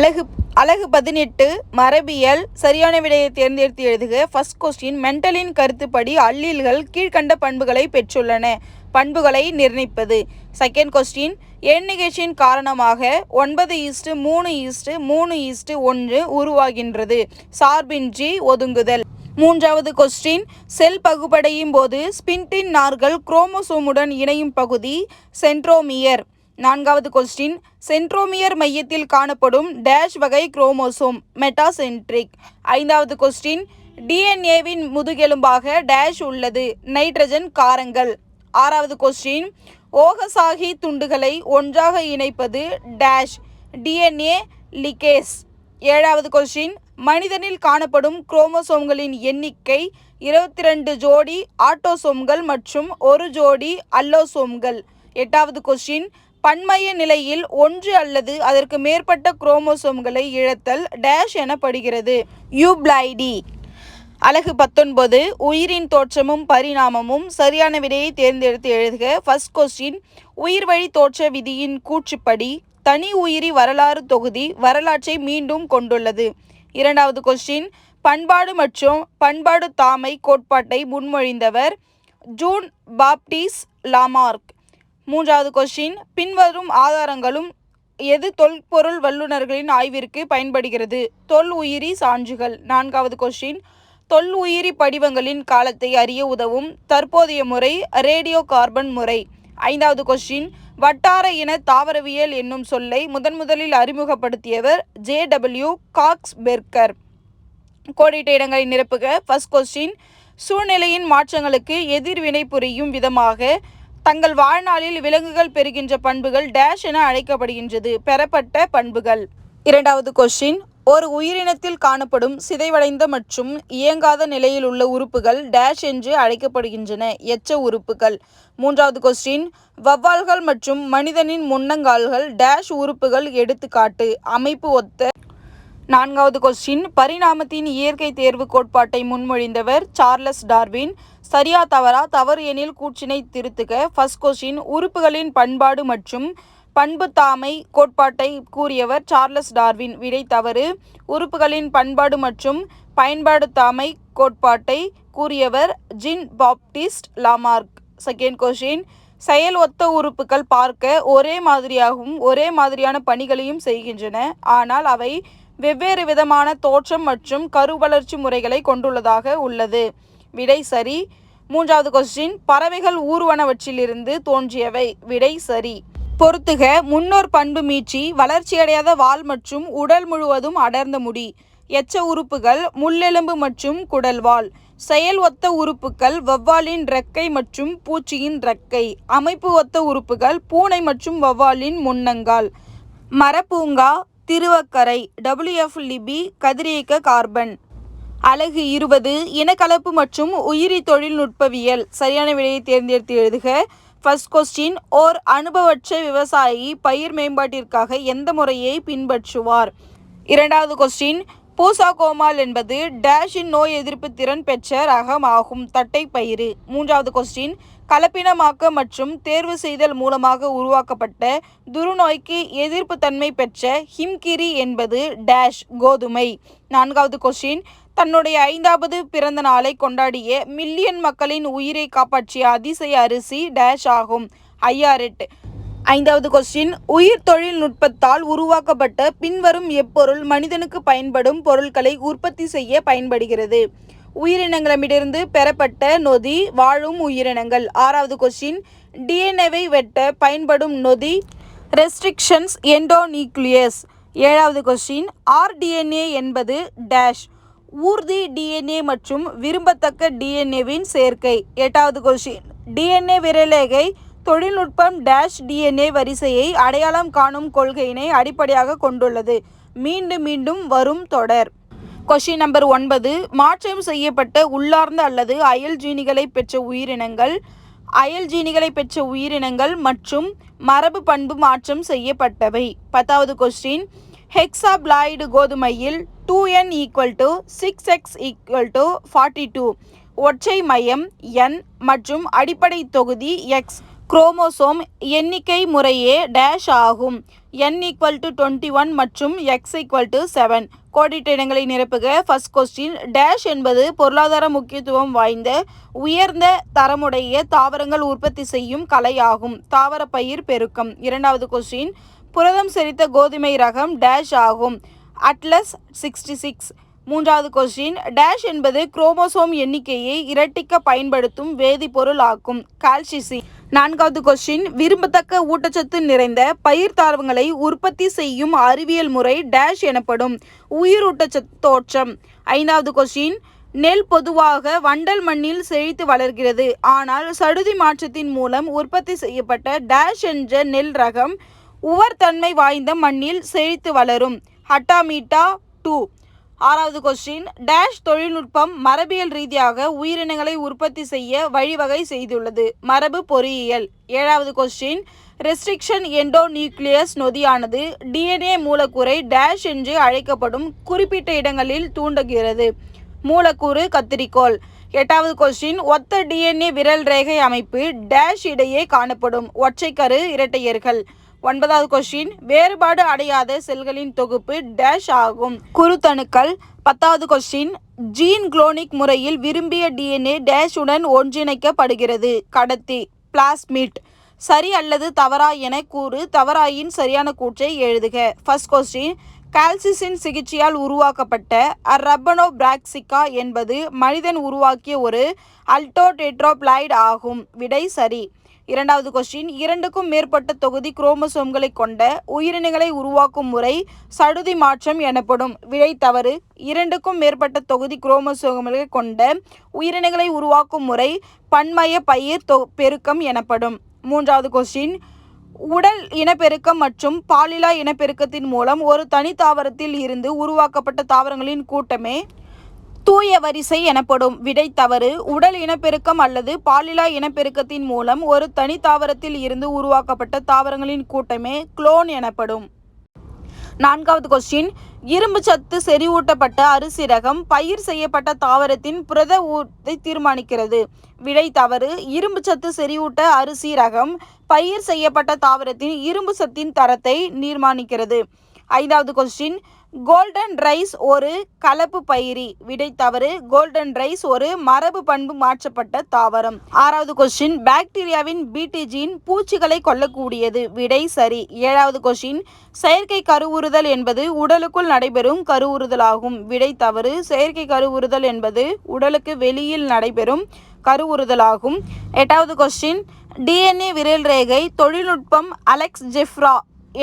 அலகு 18 மரபியல். சரியான விடையை தேர்ந்தெடுத்து எழுதுக. ஃபர்ஸ்ட் கொஸ்டின், மெண்டலின் கருத்துப்படி அல்லீல்கள் கீழ்கண்ட பண்புகளை பெற்றுள்ளன. பண்புகளை நிர்ணயிப்பது. செகண்ட் கொஸ்டின், எண்ணிக்கையின் காரணமாக 9:3:3:1 உருவாகின்றது. சார்பின்றி ஒதுங்குதல். மூன்றாவது கொஸ்டின், செல் பகுப்படையும் போது ஸ்பிண்டின் நார்கள் குரோமோசோமுடன் இணையும் பகுதி சென்ட்ரோமியர். நான்காவது கொஸ்டின், சென்ட்ரோமியர் மையத்தில் காணப்படும் டேஷ் வகை குரோமோசோம் மெட்டாசென்ட்ரிக். ஐந்தாவது கொஸ்டின், டிஎன்ஏவின் முதுகெலும்பாக டேஷ் உள்ளது. நைட்ரஜன் காரங்கள். ஆறாவது கொஸ்டின், ஓகசாகி துண்டுகளை ஒன்றாக இணைப்பது டேஷ் டிஎன்ஏ லிகேஸ். ஏழாவது கொஸ்டின், மனிதனில் காணப்படும் குரோமோசோம்களின் எண்ணிக்கை 22 ஜோடி ஆட்டோசோம்கள் மற்றும் 1 ஜோடி அல்லோசோம்கள். எட்டாவது கொஸ்டின், பன்மைய நிலையில் ஒன்று அல்லது அதற்கு மேற்பட்ட குரோமோசோம்களை இழத்தல் டேஷ் எனப்படுகிறது. யூப்ளைடி. அலகு 19 உயிரின் தோற்றமும் பரிணாமமும். சரியான விடையை தேர்ந்தெடுத்து எழுதுக. ஃபர்ஸ்ட் கொஸ்டின், உயிர் வழி தோற்ற விதியின் கூற்றுப்படி தனி உயிரி வரலாறு தொகுதி வரலாற்றை மீண்டும் கொண்டுள்ளது. இரண்டாவது கொஸ்டின், பண்பாடு மற்றும் பண்பாடு தாமை கோட்பாட்டை முன்மொழிந்தவர் ஜூன் பாப்டிஸ்ட் லாமார்க். மூன்றாவது கொஸ்டின், பின்வரும் ஆதாரங்களும் எது தொல்பொருள் வல்லுநர்களின் ஆய்விற்கு பயன்படுகிறது. தொல் உயிரி சான்றுகள். நான்காவது கொஸ்டின், தொல் உயிரி படிவங்களின் காலத்தை அறிய உதவும் தற்போதைய முறை ரேடியோ கார்பன் முறை. ஐந்தாவது கொஸ்டின், வட்டார இன தாவரவியல் என்னும் சொல்லை முதலில் அறிமுகப்படுத்தியவர் JW காக்ஸ்பெர்கர். கோடிட்ட இடங்களை நிரப்புக. ஃபர்ஸ்ட் கொஸ்டின், சூழ்நிலையின் மாற்றங்களுக்கு எதிர்வினை புரியும் விதமாக தங்கள் வாழ்நாளில் விலங்குகள் பெறுகின்ற பண்புகள் டேஷ் என அழைக்கப்படுகின்றது. பெறப்பட்ட பண்புகள். இரண்டாவது கொஸ்டின், ஒரு உயிரினத்தில் காணப்படும் சிதைவடைந்த மற்றும் இயங்காத நிலையில் உள்ள உறுப்புகள் டேஷ் என்று அழைக்கப்படுகின்றன. எச்ச உறுப்புகள். மூன்றாவது கொஸ்டின், வௌவால்கள் மற்றும் மனிதனின் முன்னங்கால்கள் டேஷ் உறுப்புகள் எடுத்துக்காட்டு. அமைப்பு ஒத்த. நான்காவது கொஸ்டின், பரிணாமத்தின் இயற்கை தேர்வு கோட்பாட்டை முன்மொழிந்தவர் சார்லஸ் டார்வின். சரியா தவறா? தவறு எனில் கூற்றினை திருத்துக. ஃபர்ஸ்ட் கொஸ்டின், உறுப்புகளின் பண்பாடு மற்றும் பண்புத்தாமை கோட்பாட்டை கூறியவர் சார்லஸ் டார்வின். விடை தவறு. உறுப்புகளின் பண்பாடு மற்றும் பயன்பாடுத்தாமை கோட்பாட்டை கூறியவர் Jean Baptiste Lamarck. Second question, செயல் ஒத்த உறுப்புகள் பார்க்க ஒரே மாதிரியாகவும் ஒரே மாதிரியான பணிகளையும் செய்கின்றன. ஆனால் அவை வெவ்வேறு விதமான தோற்றம் மற்றும் கருவளர்ச்சி முறைகளை கொண்டுள்ளதாக உள்ளது. விடை சரி. மூன்றாவது கொஸ்டின், பறவைகள் ஊர்வனவற்றிலிருந்து தோன்றியவை. விடை சரி. பொறுத்துக. முன்னோர் பண்பு மீட்சி வளர்ச்சியடையாத வால் மற்றும் உடல் முழுவதும் அடர்ந்த முடி. எச்ச உறுப்புகள் முள்ளெலும்பு மற்றும் குடல்வால். செயல் ஒத்த உறுப்புகள் வௌவாலின் இறக்கை மற்றும் பூச்சியின் இறக்கை. அமைப்பு ஒத்த உறுப்புகள் பூனை மற்றும் வௌவாலின் முன்னங்கால். மரப்பூங்கா திருவக்கரை. WF லிபி கதிரியக்க கார்பன். அலகு 20 இனக்கலப்பு மற்றும் உயிரி தொழில்நுட்பவியல். சரியான விடையை தேர்ந்தெடுத்து எழுதுக. ஃபர்ஸ்ட் கொஸ்டின், ஓர் அனுபவற்ற விவசாயி பயிர் மேம்பாட்டிற்காக எந்த முறையை பின்பற்றுவார். இரண்டாவது கொஸ்டின், பூசாகோமால் என்பது டேஷின் நோய் எதிர்ப்பு திறன் பெற்ற ரகம் ஆகும். தட்டை பயிறு. மூன்றாவது கொஸ்டின், கலப்பினமாக்க மற்றும் தேர்வு செய்தல் மூலமாக உருவாக்கப்பட்ட துருநோய்க்கு எதிர்ப்பு தன்மை பெற்ற ஹிம்கிரி என்பது டேஷ் கோதுமை. நான்காவது கொஸ்டின், தன்னுடைய 5வது பிறந்த நாளை கொண்டாடிய மில்லியன் மக்களின் உயிரை காப்பாற்றிய அதிசய அரிசி டேஷ் ஆகும். ஐயாரெட். ஐந்தாவது கொஸ்டின், உயிர் தொழில்நுட்பத்தால் உருவாக்கப்பட்ட பின்வரும் எப்பொருள் மனிதனுக்கு பயன்படும் பொருட்களை உற்பத்தி செய்ய பயன்படுகிறது. உயிரினங்களிடமிருந்து பெறப்பட்ட நொதி வாழும் உயிரினங்கள். ஆறாவது கொஸ்டின், டிஎன்ஏவை வெட்ட பயன்படும் நொதி ரெஸ்ட்ரிக்ஷன்ஸ் எண்டோநியூக்ளியஸ். ஏழாவது கொஸ்டின், ஆர்டிஎன்ஏ என்பது டேஷ் ஊர்தி டிஎன்ஏ மற்றும் விரும்பத்தக்க டிஎன்ஏவின் சேர்க்கை. எட்டாவது கொஸ்டின், டிஎன்ஏ விரலேகை தொழில்நுட்பம் டேஷ் டிஎன்ஏ வரிசையை அடையாளம் காணும் கொள்கையினை அடிப்படையாக கொண்டுள்ளது. மீண்டும் மீண்டும் வரும் தொடர். கொஸ்டின் நம்பர் 9, மாற்றம் செய்யப்பட்ட உள்ளார்ந்த அல்லது அயல் ஜீனிகளை பெற்ற உயிரினங்கள். அயல் ஜீனிகளை பெற்ற உயிரினங்கள் மற்றும் மரபு பண்பு மாற்றம் செய்யப்பட்டவை. 10வது கொஸ்டின், ஹெக்ஸாப்ளாய்டு கோதுமையில் 2n = 6x = 42 ஒற்றை மையம் n மற்றும் அடிப்படை தொகுதி x. குரோமோசோம் எண்ணிக்கை முறையே டேஷ் ஆகும். n=21 மற்றும் x=7. கோடிட்ட இடங்களை நிரப்புக. ஃபர்ஸ்ட் கொஸ்டின், டேஷ் என்பது பொருளாதார முக்கியத்துவம் வாய்ந்த உயர்ந்த தரமுடைய தாவரங்கள் உற்பத்தி செய்யும் கலையாகும். தாவர பயிர் பெருக்கம். இரண்டாவது கொஸ்டின், புரதம் செறித்த கோதுமை ரகம் டேஷ் ஆகும். அட்லஸ் 66. மூன்றாவது கொஸ்டின், டேஷ் என்பது குரோமோசோம் எண்ணிக்கையை இரட்டிக்க பயன்படுத்தும் வேதிப்பொருள் ஆகும். கால்சிசி. நான்காவது கொஸ்டின், விரும்பத்தக்க ஊட்டச்சத்து நிறைந்த பயிர் தாவரங்களை உற்பத்தி செய்யும் அறிவியல் முறை டேஷ் எனப்படும். உயிரூட்டச்சத்து தோற்றம். ஐந்தாவது கொஸ்டின், நெல் பொதுவாக வண்டல் மண்ணில் செழித்து வளர்கிறது. ஆனால் சடுதி மாற்றத்தின் மூலம் உற்பத்தி செய்யப்பட்ட டேஷ் என்ற நெல் ரகம் உவர்தன்மை வாய்ந்த மண்ணில் செழித்து வளரும். ஹட்டாமீட்டா 2. ஆறாவது கொஸ்டின், டேஷ் தொழில்நுட்பம் மரபியல் ரீதியாக உயிரினங்களை உற்பத்தி செய்ய வழிவகை செய்துள்ளது. மரபு பொறியியல். ஏழாவது கொஸ்டின், ரெஸ்ட்ரிக்ஷன் எண்டோநியூக்ளியஸ் நொதியானது டிஎன்ஏ மூலக்கூறை டேஷ் என்று அழைக்கப்படும் குறிப்பிட்ட இடங்களில் தூண்டுகிறது. மூலக்கூறு கத்தரிக்கோல். எட்டாவது கொஸ்டின், ஒத்த டிஎன்ஏ விரல் ரேகை அமைப்பு டேஷ் இடையே காணப்படும் ஒற்றைக்கரு இரட்டையர்கள். ஒன்பதாவது கொஸ்டின், வேறுபாடு அடையாத செல்களின் தொகுப்பு டேஷ் ஆகும். குருத்தணுக்கள். பத்தாவது கொஸ்டின், ஜீன் குளோனிக் முறையில் விரும்பிய டிஎன்ஏ டேஷ் உடன் ஒன்றிணைக்கப்படுகிறது. கடத்தி. பிளாஸ்மிட். சரி அல்லது தவறா என கூறு. தவறாயின் சரியான கூற்றை எழுதுக. ஃபர்ஸ்ட் கொஸ்டின், கால்சிசின் சிகிச்சையால் உருவாக்கப்பட்ட ரப்பனோபிராக்சிகா என்பது மனிதன் உருவாக்கிய ஒரு அல்டோடெட்ராப்ளாய்டு ஆகும். விடை சரி. இரண்டாவது கொஸ்டின், இரண்டுக்கும் மேற்பட்ட தொகுதி குரோமோசோம்களை கொண்ட உயிரினங்களை உருவாக்கும் முறை சடுதி மாற்றம் எனப்படும். விடை தவறு. இரண்டுக்கும் மேற்பட்ட தொகுதி குரோமோசோம்களை கொண்ட உயிரினங்களை உருவாக்கும் முறை பன்மய பயிர் பெருக்கம் எனப்படும். மூன்றாவது கொஸ்டின், உடல் இனப்பெருக்கம் மற்றும் பாலிலா இனப்பெருக்கத்தின் மூலம் ஒரு தனி தாவரத்தில் இருந்து உருவாக்கப்பட்ட தாவரங்களின் கூட்டமே தூய வரிசை எனப்படும். விடை தவறு. உடல் இனப்பெருக்கம் அல்லது பாலிலா இனப்பெருக்கத்தின் மூலம் ஒரு தனி தாவரத்தில் இருந்து உருவாக்கப்பட்ட தாவரங்களின் கூட்டமே குளோன் எனப்படும். நான்காவது கொஸ்டின், இரும்பு சத்து செறிவூட்டப்பட்ட அரிசி ரகம் பயிர் செய்யப்பட்ட தாவரத்தின் புரத ஊட்டத்தை தீர்மானிக்கிறது. விடை தவறு. இரும்பு சத்து செறிவூட்ட அரிசி ரகம் பயிர் செய்யப்பட்ட தாவரத்தின் இரும்பு சத்தின் தரத்தை தீர்மானிக்கிறது. ஐந்தாவது கொஸ்டின், கோல்டன் ரைஸ் ஒரு கலப்பு பயிரி. விடை தவறு. கோல்டன் ரைஸ் ஒரு மரபு பண்பு மாற்றப்பட்ட தாவரம். ஆறாவது கொஸ்டின், பாக்டீரியாவின் பிடி ஜீன் பூச்சிகளை கொல்லக்கூடியது. விடை சரி. ஏழாவது கொஸ்டின், செயற்கை கருவுறுதல் என்பது உடலுக்குள் நடைபெறும் கருவுறுதலாகும். விடை தவறு. செயற்கை கருவுறுதல் என்பது உடலுக்கு வெளியில் நடைபெறும் கருவுறுதலாகும். எட்டாவது கொஸ்டின், டிஎன்ஏ விரல் ரேகை தொழில்நுட்பம் அலெக்ஸ் ஜெஃப்ரா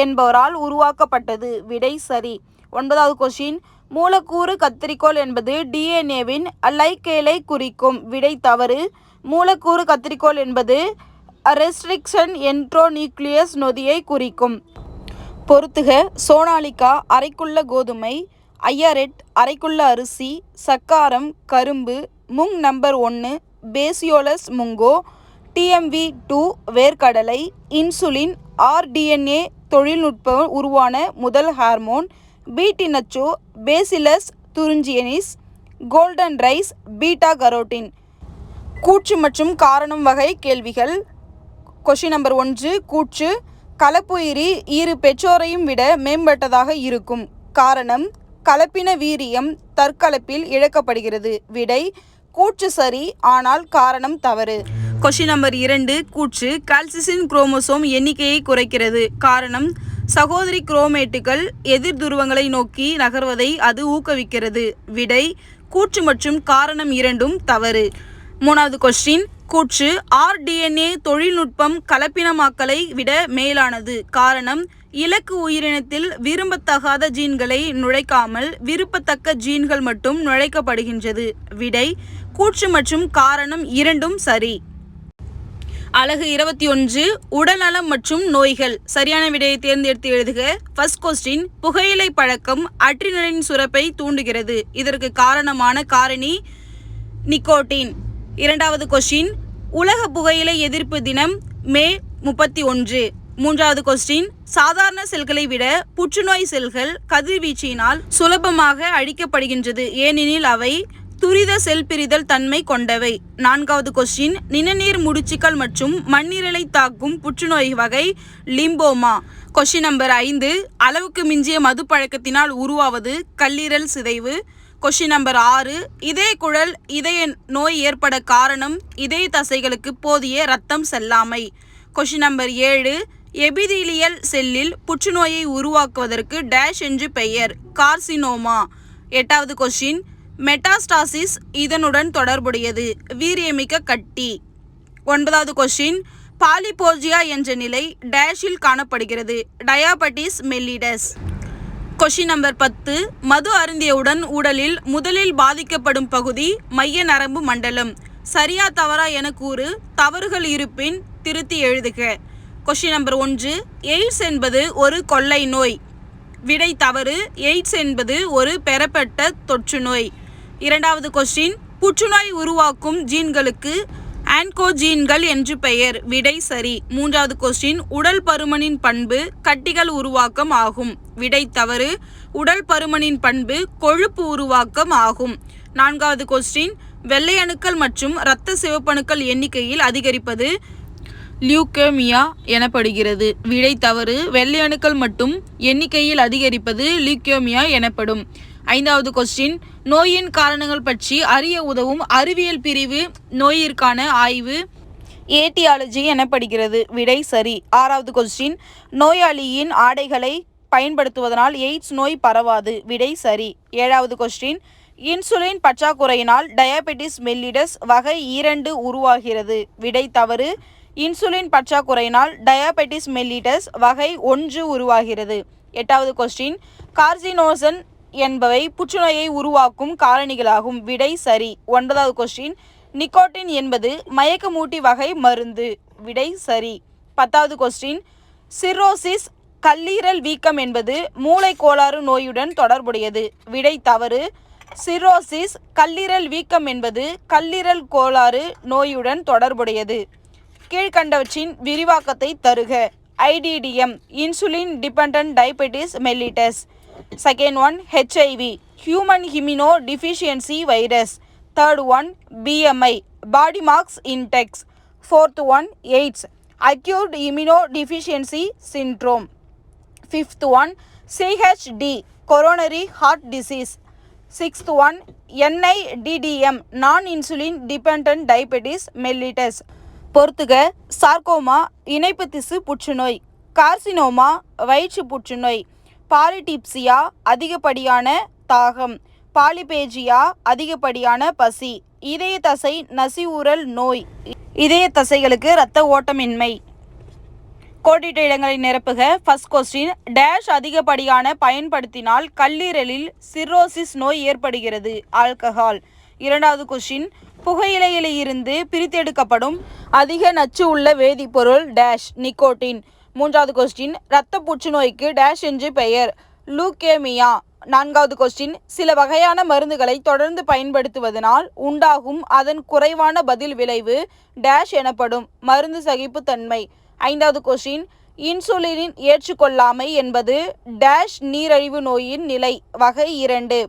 என்பவரால் உருவாக்கப்பட்டது. விடை சரி. ஒன்பதாவது கொஸ்டின், மூலக்கூறு கத்தரிக்கோல் என்பது டிஎன்ஏவின் லைகேலை குறிக்கும். விடை தவறு. மூலக்கூறு கத்தரிக்கோல் என்பது ரெஸ்ட்ரிக்ஷன் எண்டோநியூக்ளியஸ் நொதியை குறிக்கும். பொறுத்துக. சோனாலிகா அரைக்குள்ள கோதுமை, ஐயாரெட் அரைக்குள்ள அரிசி, சக்காரம் கரும்பு, முங் நம்பர் 1 பேசியோலஸ் முங்கோ, TMV2 வேர்க்கடலை, இன்சுலின் ஆர்டிஎன்ஏ தொழில்நுட்பம் உருவான முதல் ஹார்மோன், பீட்டினச்சோ bacillus thuringiensis, golden rice beta carotene. கூற்று மற்றும் காரணம் வகை கேள்விகள். கொஸ்டின் நம்பர் 1, கூற்று, கலப்புயிரி இரு பெற்றோரையும் விட மேம்பட்டதாக இருக்கும். காரணம், கலப்பின வீரியம் தற்கலப்பில் இழக்கப்படுகிறது. விடை கூற்று சரி, ஆனால் காரணம் தவறு. கொஸ்டின் நம்பர் 2, கூற்று, கால்சிசின் குரோமோசோம் எண்ணிக்கையை குறைக்கிறது. காரணம், சகோதரி குரோமேட்டுகள் எதிர் துருவங்களை நோக்கி நகர்வதை அது ஊக்குவிக்கிறது. விடை கூற்று மற்றும் காரணம் இரண்டும் தவறு. மூணாவது கொஸ்டின், கூற்று, ஆர்டிஎன்ஏ தொழில்நுட்பம் கலப்பினமாக்கலை விட மேலானது. காரணம், இலக்கு உயிரினத்தில் விரும்பத்தகாத ஜீன்களை நுழைக்காமல் விரும்பத்தக்க ஜீன்கள் மட்டும் நுழைக்கப்படுகின்றது. விடை கூற்று மற்றும் காரணம் இரண்டும் சரி. அலகு 21, உடல்நலம் மற்றும் நோய்கள். சரியான விடையை தேர்ந்தெடுத்து எழுதுக. ஃபர்ஸ்ட் கொஸ்டின், புகையிலை பழக்கம் அட்ரினலின் சுரப்பை தூண்டுகிறது. இதற்கு காரணமான காரணி நிக்கோட்டின். இரண்டாவது கொஸ்டின், உலக புகையிலை எதிர்ப்பு தினம் மே 31. மூன்றாவது கொஸ்டின், சாதாரண செல்களை விட புற்றுநோய் செல்கள் கதிர்வீச்சினால் சுலபமாக அழிக்கப்படுகின்றது. ஏனெனில் அவை துரித செல் பிரிதல் தன்மை கொண்டவை. 4வது கொஸ்டின், நிணநீர் முடிச்சுக்கள் மற்றும் மண்ணீரலை தாக்கும் புற்றுநோய் வகை லிம்போமா. கொஸ்டின் நம்பர் 5, அளவுக்கு மிஞ்சிய மது பழக்கத்தினால் உருவாவது கல்லீரல் சிதைவு. கொஸ்டின் நம்பர் 6, இதய குழல் இதய நோய் ஏற்பட காரணம் இதய தசைகளுக்கு போதிய இரத்தம் செல்லாமை. கொஸ்டின் நம்பர் 7, எபிதீலியல் செல்லில் புற்றுநோயை உருவாக்குவதற்கு டேஷ் என்று பெயர் கார்சினோமா. 8வது கொஸ்டின், மெட்டாஸ்டாசிஸ் இதனுடன் தொடர்புடையது வீரியமிக்க கட்டி. 9வது கொஸ்டின், பாலிபோர்ஜியா என்ற நிலை டேஷில் காணப்படுகிறது டயாபெட்டிஸ் மெல்லிடஸ். கொஸ்டின் நம்பர் 10, மது அருந்தியவுடன் உடலில் முதலில் பாதிக்கப்படும் பகுதி மைய நரம்பு மண்டலம். சரியா தவறா என கூறு, தவறுகள் இருப்பின் திருத்தி எழுதுக. கொஸ்டின் நம்பர் 1, எய்ட்ஸ் என்பது ஒரு கொள்ளை நோய். விடை தவறு, எய்ட்ஸ் என்பது ஒரு பெறப்பட்ட தொற்று நோய். 2வது கொஸ்டின், புற்றுநோய் உருவாக்கும் ஜீன்களுக்கு ஆன்கோஜீன்கள் என்று பெயர். விடை சரி. 3வது கொஸ்டின், உடல் பருமனின் பண்பு கட்டிகள் உருவாக்கம் ஆகும். விடை தவறு, உடல் பருமனின் பண்பு கொழுப்பு உருவாக்கம் ஆகும். 4வது கொஸ்டின், வெள்ளை அணுக்கள் மற்றும் இரத்த சிவப்பணுக்கள் எண்ணிக்கையில் அதிகரிப்பது லியூகேமியா எனப்படுகிறது. விடை தவறு, வெள்ளை அணுக்கள் மட்டும் எண்ணிக்கையில் அதிகரிப்பது லியூகேமியா எனப்படும். 5வது கொஸ்டின், நோயின் காரணங்கள் பற்றி அறிய உதவும் அறிவியல் பிரிவு நோயிற்கான ஆய்வு ஏட்டியாலஜி எனப்படுகிறது. விடை சரி. 6வது கொஸ்டின், நோயாளியின் ஆடைகளை பயன்படுத்துவதனால் எய்ட்ஸ் நோய் பரவாது. விடை சரி. 7வது கொஸ்டின், இன்சுலின் பற்றாக்குறையினால் டயாபெட்டிஸ் மெல்லிடஸ் வகை 2 உருவாகிறது. விடை தவறு, இன்சுலின் பற்றாக்குறையினால் டயாபெட்டிஸ் மெல்லிடஸ் வகை 1 உருவாகிறது. 8வது கொஸ்டின், கார்சினோசன் என்பவை புற்றுநோயை உருவாக்கும் காரணிகளாகும். விடை சரி. 9வது கொஸ்டின், நிக்கோட்டின் என்பது மயக்கமூட்டி வகை மருந்து. விடை சரி. 10வது கொஸ்டின், சிர்ரோசிஸ் கல்லீரல் வீக்கம் என்பது மூளை கோளாறு நோயுடன் தொடர்புடையது. விடை தவறு, சிர்ரோசிஸ் கல்லீரல் வீக்கம் என்பது கல்லீரல் கோளாறு நோயுடன் தொடர்புடையது. கீழ்கண்டவற்றின் விரிவாக்கத்தை தருக. IDDM insulin dependent diabetes mellitus. Second one, HIV human immunodeficiency virus. Third one, BMI body marks index. Fourth one, AIDS acute immunodeficiency syndrome. Fifth one, CHD coronary heart disease. Sixth one, NIDDM non-insulin dependent diabetes mellitus. பொறுத்துக. Sarcoma இணைப்பு திசு புற்றுநோய், carcinoma வயிற்று புற்றுநோய், polydipsia அதிகப்படியான தாகம், polyphagia அதிகப்படியான பசி, இதய தசை நசிவுறல் நோய், இதய தசைகளுக்கு இரத்த ஓட்டமின்மை. கோடிட்ட இடங்களை நிரப்புக. ஃபர்ஸ்ட் கொஸ்டின், டேஷ் அதிகப்படியான பயன்படுத்தினால் கல்லீரலில் சிர்ரோசிஸ் நோய் ஏற்படுகிறது ஆல்கஹால். 2வது கொஸ்டின், புகையிலையிலிருந்து பிரித்தெடுக்கப்படும் அதிக நச்சு உள்ள வேதிப்பொருள் டேஷ் நிக்கோட்டின். 3வது கொஸ்டின், இரத்த புற்றுநோய்க்கு டேஷ் என்று பெயர் லூகேமியா. 4வது கொஸ்டின், சில வகையான மருந்துகளை தொடர்ந்து பயன்படுத்துவதனால் உண்டாகும் அதன் குறைவான பதில் விளைவு டேஷ் எனப்படும் மருந்து சகிப்புத்தன்மை. 5வது கொஸ்டின், இன்சுலினின் ஏற்றுக்கொள்ளாமை என்பது டேஷ் நீரிழிவு நோயின் நிலை வகை 2.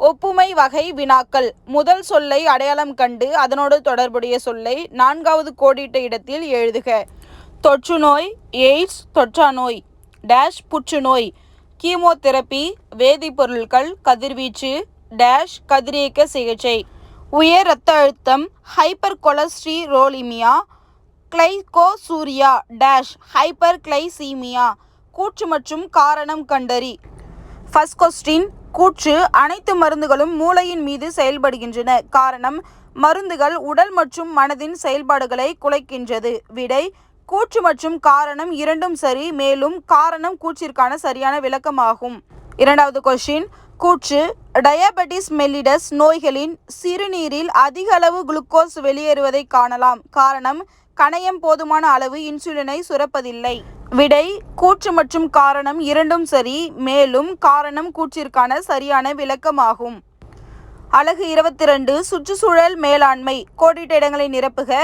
ஒப்புமை வகை வினாக்கள். முதல் சொல்லை அடையாளம் கண்டு அதனோடு தொடர்புடைய சொல்லை 4வது கோடிட்ட இடத்தில் எழுதுக. தொற்றுநோய் எய்ட்ஸ் தொற்றா நோய், டேஷ் புற்றுநோய், கீமோதெரப்பி வேதிப்பொருட்கள், கதிர்வீச்சு டேஷ் கதிரியக்க சிகிச்சை, உயர் இரத்த அழுத்தம் hyper கொலஸ்ட்ரோலிமியா, glycosuria dash hyper glycaemia. கூற்று மற்றும் காரணம் கண்டறி. ஃபர்ஸ்ட் கொஸ்டின், கூற்று, அனைத்து மருந்துகளும் மூளையின் மீது செயல்படுகின்றன. காரணம், மருந்துகள் உடல் மற்றும் மனதின் செயல்பாடுகளை குலைக்கின்றது. விடை, கூற்று மற்றும் காரணம் இரண்டும் சரி, மேலும் காரணம் கூற்றிற்கான சரியான விளக்கமாகும். 2வது கொஸ்டின், கூற்று, டயாபெட்டிஸ் மெல்லிடஸ் நோய்களின் சிறுநீரில் அதிக அளவு குளுக்கோஸ் வெளியேறுவதை காணலாம். காரணம், கணையம் போதுமான அளவு இன்சுலினை சுரப்பதில்லை. விடை, கூற்று மற்றும் காரணம் இரண்டும் சரி, மேலும் காரணம் கூற்றிற்கான சரியான விளக்கமாகும். அலகு 22 சுற்றுச்சூழல் மேலாண்மை. கோடிட்ட இடங்களை நிரப்புக.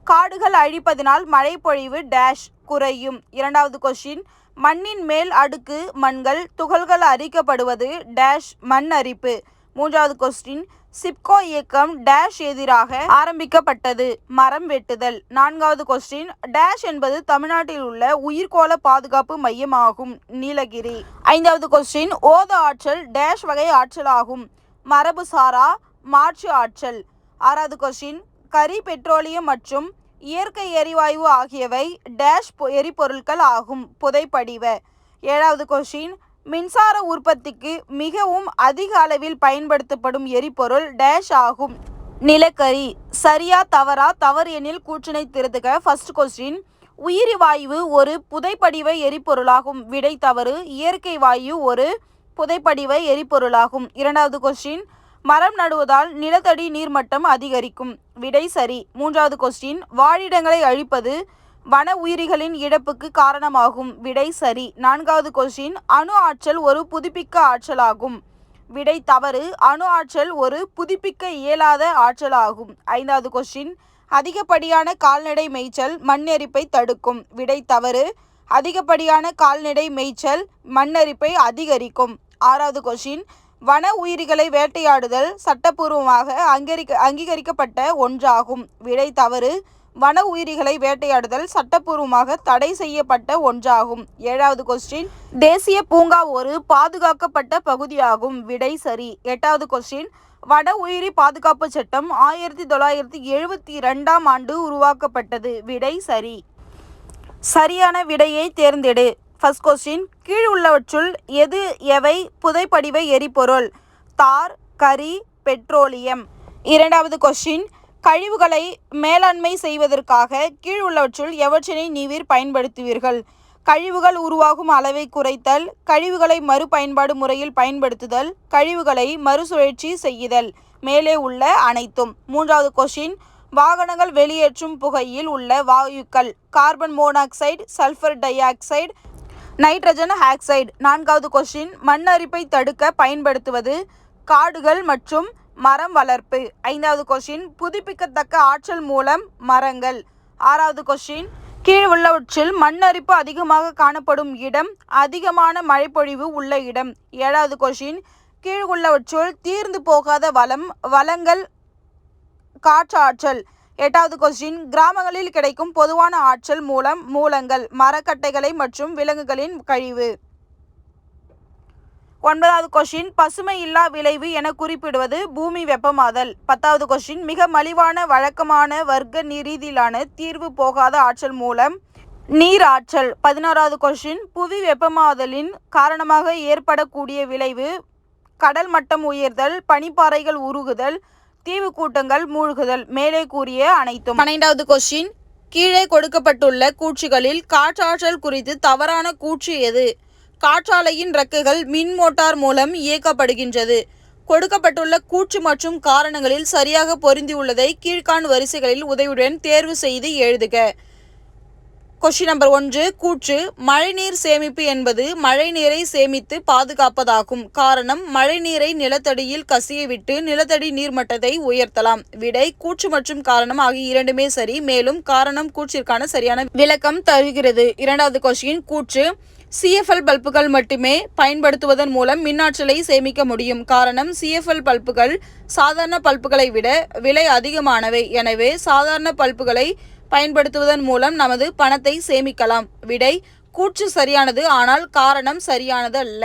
காடுகள் அழிப்பதனால் மழைப்பொழிவு டேஷ் குறையும். 2வது கொஸ்டின், மண்ணின் மேல் அடுக்கு மண்கள் துகள்கள் அரிக்கப்படுவது டேஷ் மண் அரிப்பு. 3வது கொஸ்டின், சிப்கோ இயக்கம் டேஷ் எதிராக ஆரம்பிக்கப்பட்டது. மரம் வெட்டுதல். 4வது கொஸ்டின், டேஷ் என்பது தமிழ்நாட்டில் உள்ள உயிர்கோள பாதுகாப்பு மையம் ஆகும். நீலகிரி. 5வது கொஸ்டின், ஓத ஆற்றல் டேஷ் வகை ஆற்றல் ஆகும். மரபுசாரா மாற்று ஆற்றல். 6வது கொஸ்டின், கரி, பெட்ரோலியம் மற்றும் இயற்கை எரிவாயு ஆகியவை டேஷ் எரிபொருட்கள் ஆகும். புதைப்படிவ. 7வது கொஸ்டின், மின்சார உற்பத்திக்கு மிகவும் அதிக அளவில் பயன்படுத்தப்படும் எரிபொருள் டேஷ் ஆகும். நிலக்கரி. சரியா தவறா? தவறு எனில் கூற்றினை திருத்துக. ஃபர்ஸ்ட் கொஸ்டின், உயிரி வாயு ஒரு புதைப்படிவ எரிபொருளாகும். விடை தவறு. இயற்கை வாயு ஒரு புதைப்படிவ எரிபொருளாகும். 2வது கொஸ்டின், மரம் நடுவதால் நிலத்தடி நீர்மட்டம் அதிகரிக்கும். விடை சரி. 3வது கொஸ்டின், வாழிடங்களை அழிப்பது வன உயிரிகளின் இழப்புக்கு காரணமாகும். விடை சரி. 4வது கொஸ்டின், அணு ஆற்றல் ஒரு புதுப்பிக்க ஆற்றலாகும். விடை தவறு. அணு ஆற்றல் ஒரு புதுப்பிக்க இயலாத ஆற்றலாகும். 5வது கொஸ்டின், அதிகப்படியான கால்நடை மேய்ச்சல் மண்ணெரிப்பை தடுக்கும். விடை தவறு. அதிகப்படியான கால்நடை மேய்ச்சல் மண்ணெரிப்பை அதிகரிக்கும். 6வது கொஸ்டின், வன உயிரிகளை வேட்டையாடுதல் சட்டப்பூர்வமாக அங்கீகரிக்கப்பட்ட ஒன்றாகும். விடை தவறு. வன உயிரிகளை வேட்டையாடுதல் சட்டப்பூர்வமாக தடை செய்யப்பட்ட ஒன்றாகும். 7வது கொஸ்டின், தேசிய பூங்கா ஒரு பாதுகாக்கப்பட்ட பகுதியாகும். விடை சரி. 8வது கொஸ்டின், வன உயிரி பாதுகாப்பு சட்டம் 1972ஆம் ஆண்டு உருவாக்கப்பட்டது. விடை சரி. சரியான விடையை தேர்ந்தெடு. ஃபர்ஸ்ட் கொஸ்டின், கீழ் உள்ளவற்றுள் எவை புதைப்படிவ எரிபொருள்? தார், கரி, பெட்ரோலியம். 2வது கொஸ்டின், கழிவுகளை மேலாண்மை செய்வதற்காக கீழ் உள்ளவற்றுள் எவற்றினை நீவிர் பயன்படுத்துவீர்கள்? கழிவுகள் உருவாகும் அளவை குறைத்தல், கழிவுகளை மறுபயன்பாடு முறையில் பயன்படுத்துதல், கழிவுகளை மறுசுழற்சி செய்யுதல். மேலே உள்ள அனைத்தும். 3வது கொஸ்டின், வாகனங்கள் வெளியேற்றும் புகையில் உள்ள வாயுக்கள் carbon monoxide, sulphur di oxide, nitrogen oxide. 4வது கொஸ்டின், மண் அரிப்பை தடுக்க பயன்படுத்துவது காடுகள் மற்றும் மரம் வளர்ப்பு. 5வது கொஸ்டின், புதுப்பிக்கத்தக்க ஆற்றல் மூலம் மரங்கள். 6வது கொஸ்டின், கீழ் உள்ளவற்றில் மண் அரிப்பு அதிகமாக காணப்படும் இடம் அதிகமான மழைப்பொழிவு உள்ள இடம். 7வது கொஸ்டின், கீழ் உள்ளவற்றுள் தீர்ந்து போகாத வளங்கள் காற்றாற்றல். 8வது கொஸ்டின், கிராமங்களில் கிடைக்கும் பொதுவான ஆற்றல் மூலங்கள் மரக்கட்டைகளை மற்றும் விலங்குகளின் கழிவு. 9வது கொஸ்டின், பசுமை இல்லா விளைவு என குறிப்பிடுவது பூமி வெப்பமாதல். 10வது கொஸ்டின், மிக மலிவான வழக்கமான வர்க்க ரீதியிலான தீர்வு போகாத ஆற்றல் மூலம் நீர் ஆற்றல். 11வது கொஸ்டின், புவி வெப்பமாதலின் காரணமாக ஏற்படக்கூடிய விளைவு கடல் மட்டம் உயர்தல், பனிப்பாறைகள் உருகுதல், தீவு கூட்டங்கள் மூழ்குதல். மேலே கூறிய அனைத்தும். 12வது கொஸ்டின், கீழே கொடுக்கப்பட்டுள்ள கூற்றுகளில் காற்றாற்றல் குறித்து தவறான கூற்று எது? காற்றாலையின் இறக்கைகள் மின் மோட்டார் மூலம் இயக்கப்படுகின்றது. கொடுக்கப்பட்டுள்ள கூற்று மற்றும் காரணங்களில் சரியாக பொருந்தியுள்ளதை கீழ்காண் வரிசைகளில் உதவியுடன் தேர்வு செய்து எழுதுக. கொஸ்டின் நம்பர் 1, கூற்று, மழைநீர் சேமிப்பு என்பது மழைநீரை சேமித்து பாதுகாப்பதாகும். காரணம், மழைநீரை நிலத்தடியில் கசிய விட்டு நிலத்தடி நீர்மட்டத்தை உயர்த்தலாம். விடை, கூற்று மற்றும் காரணம் ஆகிய இரண்டுமே சரி. மேலும் காரணம் கூற்றிற்கான சரியான விளக்கம் தருகிறது. 2வது கொஸ்டின், கூற்று, CFL பல்புகள் மட்டுமே பயன்படுத்துவதன் மூலம் மின்னாற்றலை சேமிக்க முடியும். காரணம், CFL பல்புகள் சாதாரண பல்புகளை விட விலை அதிகமானவை. எனவே சாதாரண பல்புகளை பயன்படுத்துவதன் மூலம் நமது பணத்தை சேமிக்கலாம். விடை, கூற்று சரியானது, ஆனால் காரணம் சரியானது அல்ல.